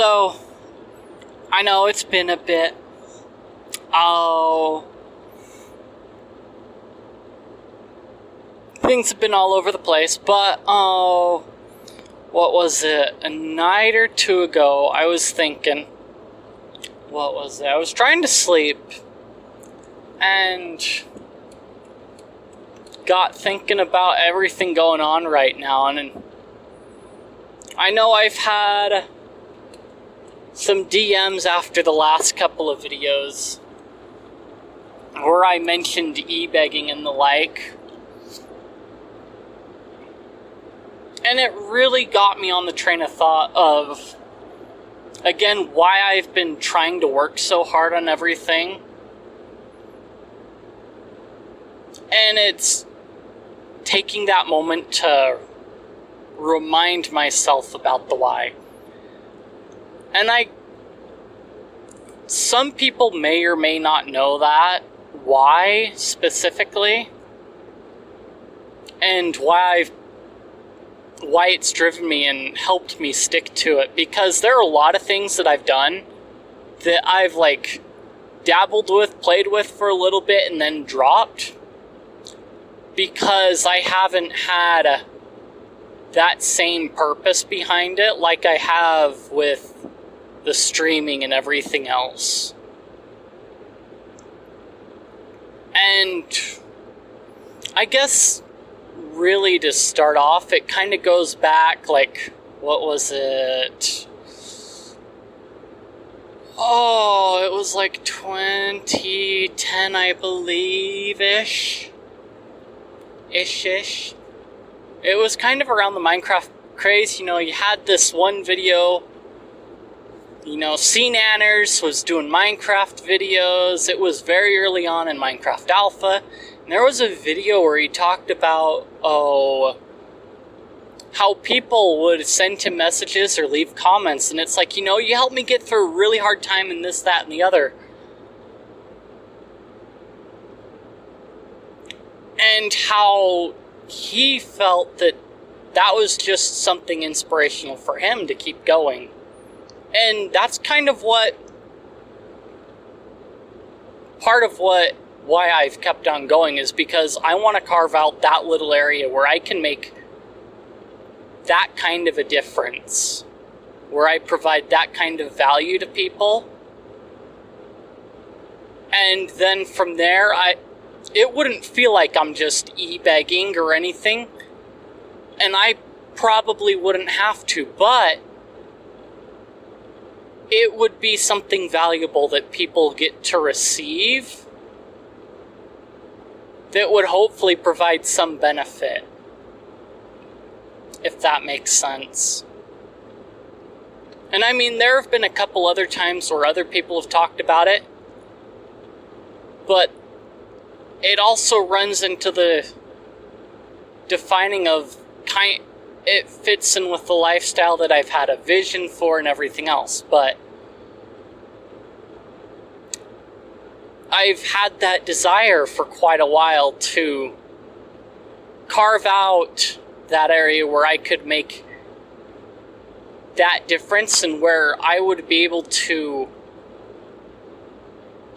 So, I know it's been a bit. Things have been all over the place, but, what was it? A night or two ago, I was thinking, what was it? I was trying to sleep, and got thinking about everything going on right now, and I know I've had some DMs after the last couple of videos where I mentioned e-begging and the like, and it really got me on the train of thought of, again, why I've been trying to work so hard on everything. And it's taking that moment to remind myself about the why. And some people may or may not know that, why specifically, and why it's driven me and helped me stick to it, because there are a lot of things that I've done that I've dabbled with, played with for a little bit, and then dropped because I haven't had that same purpose behind it like I have with the streaming and everything else. And I guess really to start off, it kind of goes back, what was it? Oh, it was 2010, I believe-ish. Ish. It was kind of around the Minecraft craze. You had this one video, CNanners was doing Minecraft videos. It was very early on in Minecraft Alpha. And there was a video where he talked about, how people would send him messages or leave comments. And it's you helped me get through a really hard time in this, that, and the other. And how he felt that was just something inspirational for him to keep going. And that's kind of why I've kept on going, is because I want to carve out that little area where I can make that kind of a difference, where I provide that kind of value to people. And then from there, it wouldn't feel like I'm just e-begging or anything, and I probably wouldn't have to, but it would be something valuable that people get to receive that would hopefully provide some benefit, if that makes sense. And I mean, there have been a couple other times where other people have talked about it, but it also runs into the defining of it fits in with the lifestyle that I've had a vision for and everything else. But I've had that desire for quite a while to carve out that area where I could make that difference, and where I would be able to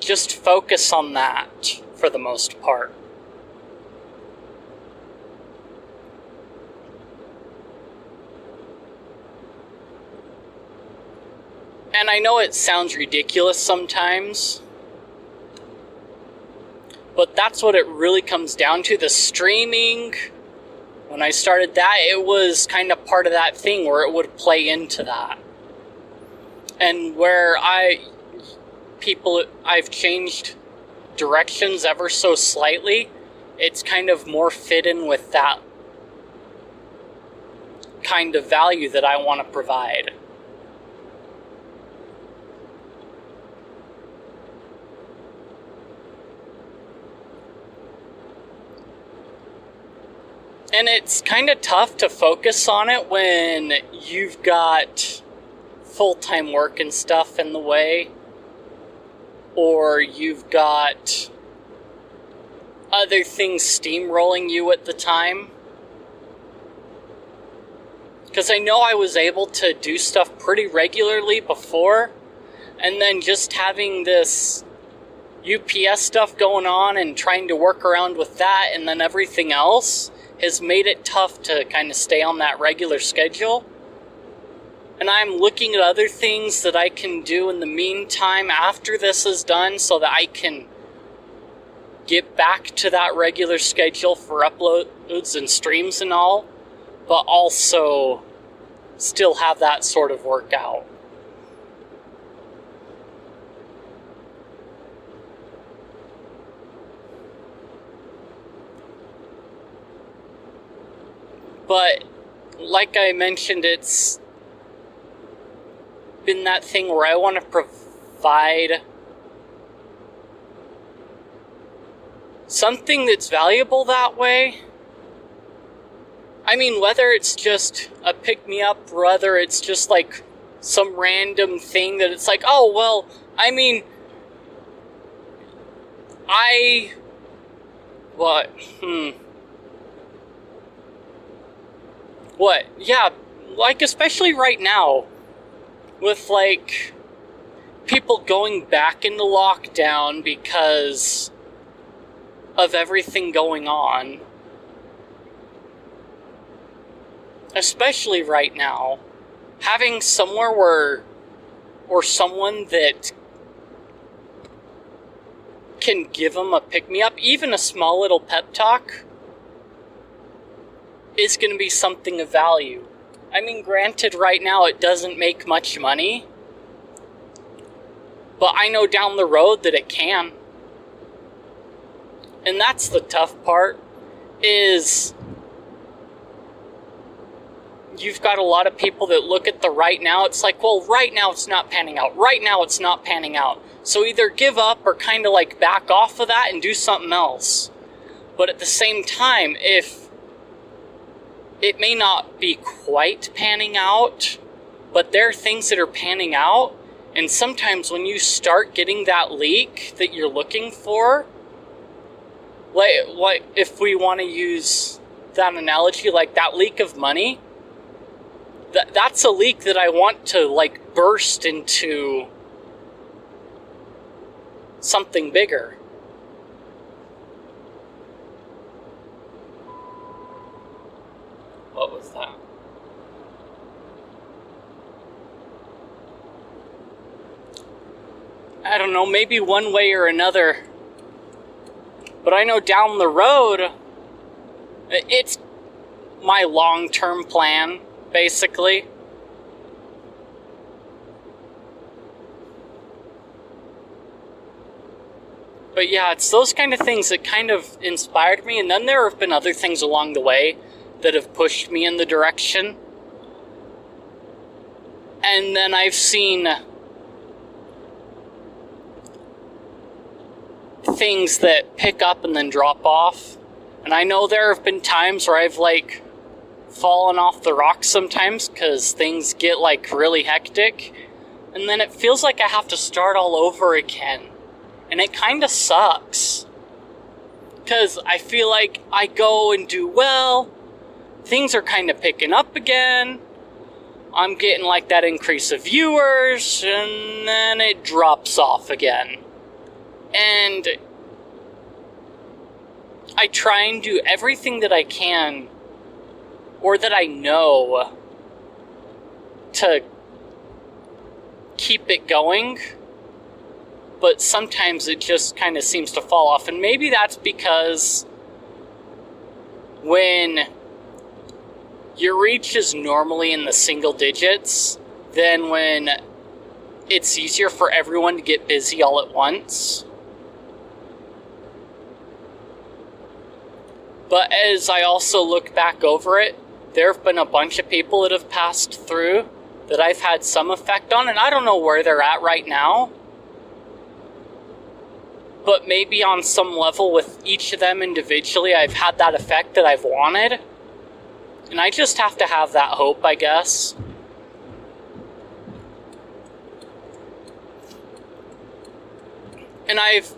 just focus on that for the most part. And I know it sounds ridiculous sometimes, but that's what it really comes down to. The streaming, when I started that, it was kind of part of that thing where it would play into that. And where I've changed directions ever so slightly, it's kind of more fit in with that kind of value that I want to provide. And it's kind of tough to focus on it when you've got full-time work and stuff in the way, or you've got other things steamrolling you at the time. Because I know I was able to do stuff pretty regularly before, and then just having this UPS stuff going on and trying to work around with that and then everything else has made it tough to kind of stay on that regular schedule. And I'm looking at other things that I can do in the meantime after this is done so that I can get back to that regular schedule for uploads and streams and all, but also still have that sort of work out. But like I mentioned, it's been that thing where I want to provide something that's valuable that way. I mean, whether it's just a pick-me-up, or whether it's just like some random thing that it's like, oh, well, I mean, What? Yeah, like, especially right now, with, like, people going back into lockdown because of everything going on. Especially right now, having somewhere or someone that can give them a pick-me-up, even a small little pep talk, is going to be something of value. I mean, granted, right now it doesn't make much money, but I know down the road that it can. And that's the tough part, is you've got a lot of people that look at the right now, it's like, well, right now it's not panning out. Right now it's not panning out. So either give up or kind of like back off of that and do something else. But at the same time, if it may not be quite panning out, but there are things that are panning out, and sometimes when you start getting that leak that you're looking for, like if we want to use that analogy, like that leak of money, that's a leak that I want to like burst into something bigger. What was that? I don't know, maybe one way or another. But I know down the road, it's my long-term plan, basically. But yeah, it's those kind of things that kind of inspired me, and then there have been other things along the way that have pushed me in the direction. And then I've seen things that pick up and then drop off. And I know there have been times where I've like fallen off the rocks sometimes because things get like really hectic. And then it feels like I have to start all over again. And it kind of sucks. Because I feel like I go and do well, things are kind of picking up again, I'm getting like that increase of viewers, and then it drops off again. And I try and do everything that I can, or that I know, to keep it going, but sometimes it just kind of seems to fall off. And maybe that's because when your reach is normally in the single digits, then when it's easier for everyone to get busy all at once. But as I also look back over it, there have been a bunch of people that have passed through that I've had some effect on, and I don't know where they're at right now. But maybe on some level with each of them individually, I've had that effect that I've wanted. And I just have to have that hope, I guess. And I've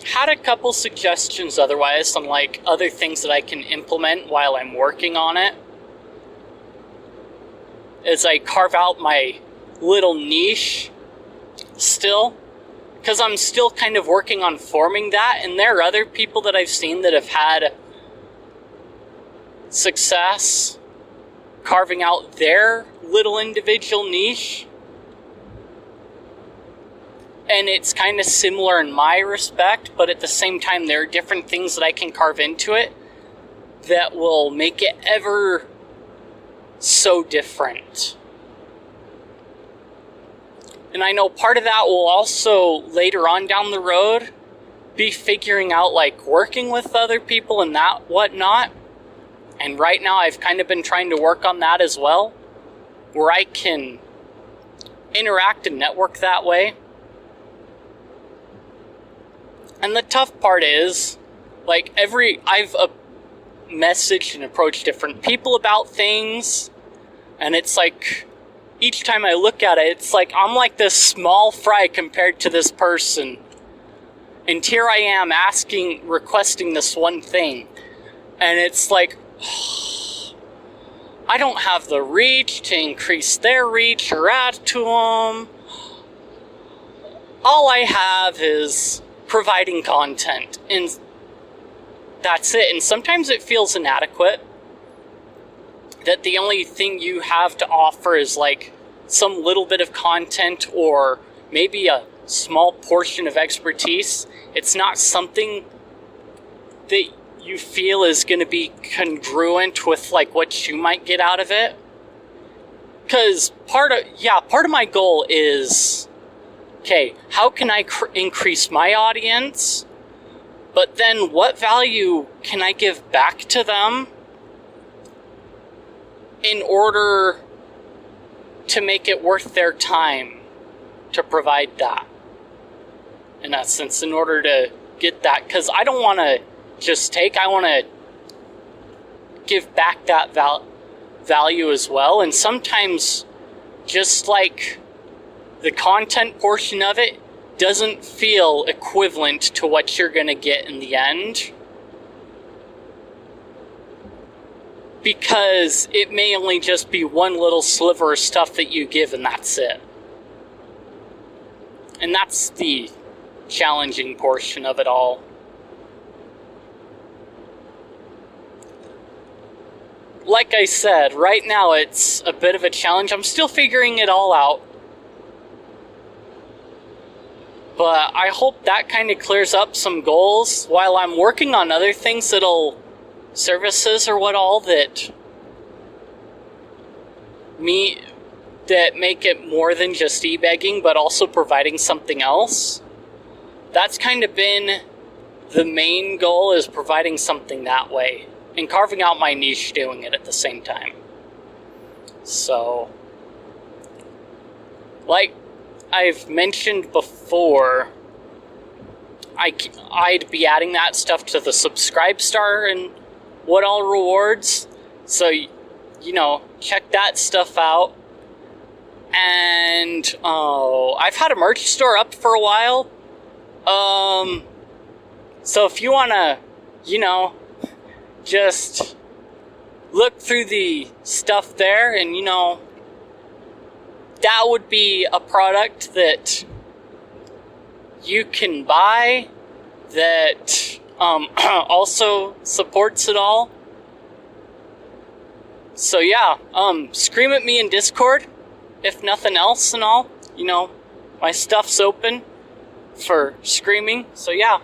had a couple suggestions otherwise on like other things that I can implement while I'm working on it. as I carve out my little niche still, because I'm still kind of working on forming that, and there are other people that I've seen that have had success carving out their little individual niche, and it's kind of similar in my respect, but at the same time there are different things that I can carve into it that will make it ever so different. And I know part of that will also, later on down the road, be figuring out, like, working with other people and that whatnot. And right now I've kind of been trying to work on that as well, where I can interact and network that way. And the tough part is, like, I've messaged and approached different people about things, and it's like, each time I look at it, it's like I'm like this small fry compared to this person. And here I am requesting this one thing. And it's like, I don't have the reach to increase their reach or add to them. All I have is providing content, and that's it. And sometimes it feels inadequate, that the only thing you have to offer is like some little bit of content or maybe a small portion of expertise. It's not something that you feel is going to be congruent with like what you might get out of it. Because part of my goal is, okay, how can I increase my audience? But then what value can I give back to them in order to make it worth their time to provide that? In essence, in order to get that, because I don't want to just take, I want to give back that value as well. And sometimes just like the content portion of it doesn't feel equivalent to what you're going to get in the end, because it may only just be one little sliver of stuff that you give and that's it. And that's the challenging portion of it all. Like I said, right now it's a bit of a challenge. I'm still figuring it all out. But I hope that kind of clears up some goals while I'm working on other things services or what all that make it more than just e-begging, but also providing something else. That's kind of been the main goal, is providing something that way and carving out my niche doing it at the same time. So, like I've mentioned before, I'd be adding that stuff to the Subscribe Star and what all rewards. So, check that stuff out. And I've had a merch store up for a while. So if you want to, just look through the stuff there, and that would be a product that you can buy that also supports it all. So yeah, scream at me in Discord, if nothing else and all. My stuff's open for screaming, so yeah.